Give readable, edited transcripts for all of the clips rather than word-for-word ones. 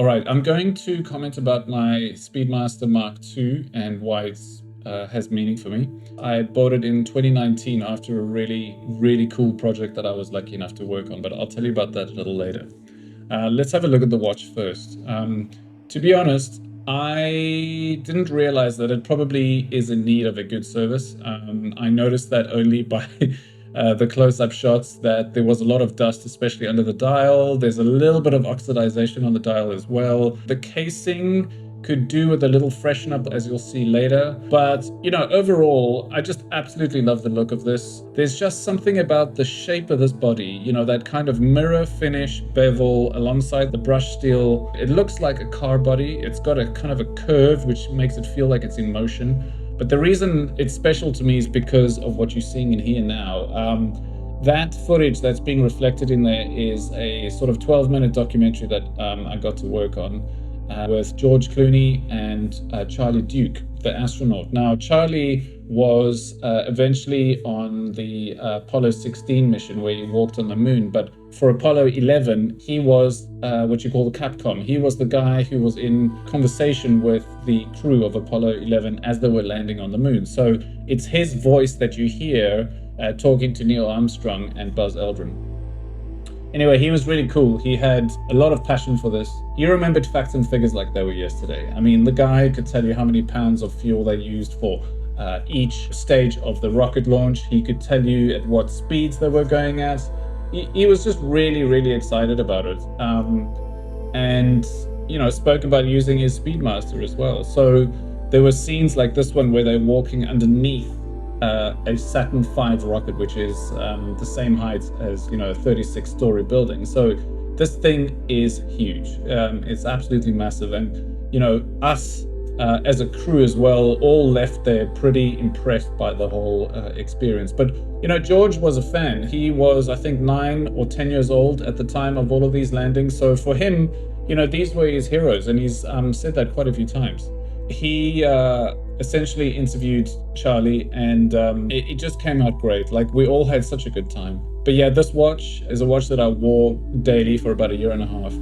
All right, I'm going to comment about my Speedmaster Mark II and why it has meaning for me. I bought it in 2019 after a really cool project that I was lucky enough to work on, but I'll tell you about that a little later. Let's have a look at the watch first. To be honest, I didn't realize that it probably is in need of a good service. I noticed that only by the close-up shots that there was a lot of dust, especially under the dial. There's a little bit of oxidization on the dial as well. The casing could do with a little freshen up, as you'll see later. But, overall, I just absolutely love the look of this. There's just something about the shape of this body, that kind of mirror finish bevel alongside the brush steel. It looks like a car body. It's got a kind of a curve, which makes it feel like it's in motion. But the reason it's special to me is because of what you're seeing in here now. That footage that's being reflected in there is a sort of 12-minute documentary that I got to work on with George Clooney and Charlie Duke, the astronaut. Now, Charlie was eventually on the Apollo 16 mission where he walked on the moon, but for Apollo 11, he was what you call the Capcom. He was the guy who was in conversation with the crew of Apollo 11 as they were landing on the moon. So it's his voice that you hear talking to Neil Armstrong and Buzz Aldrin. Anyway, he was really cool. He had a lot of passion for this. He remembered facts and figures like they were yesterday. I mean, the guy could tell you how many pounds of fuel they used for each stage of the rocket launch. He could tell you at what speeds they were going at. He was just really excited about it. And, spoke about using his Speedmaster as well. So there were scenes like this one where they're walking underneath a Saturn V rocket, which is the same height as a 36-story building. So this thing is huge. It's absolutely massive, and us as a crew as well all left there pretty impressed by the whole experience. But George was a fan. He was, I think, 9 or 10 years old at the time of all of these landings. So for him, these were his heroes, and he's said that quite a few times. He essentially interviewed Charlie, and it just came out great. Like, we all had such a good time. But yeah, this watch is a watch that I wore daily for about a year and a half.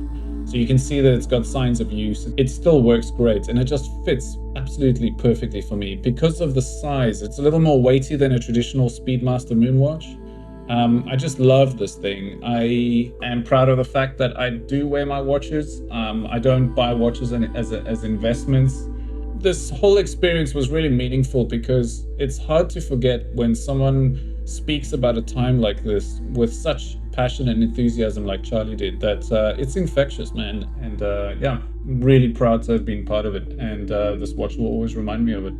So you can see that it's got signs of use. It still works great, and it just fits absolutely perfectly for me. Because of the size, it's a little more weighty than a traditional Speedmaster moonwatch. I just love this thing. I am proud of the fact that I do wear my watches. I don't buy watches as investments. This whole experience was really meaningful because it's hard to forget when someone speaks about a time like this with such passion and enthusiasm like Charlie did, that it's infectious, man. And yeah, I'm really proud to have been part of it. And this watch will always remind me of it.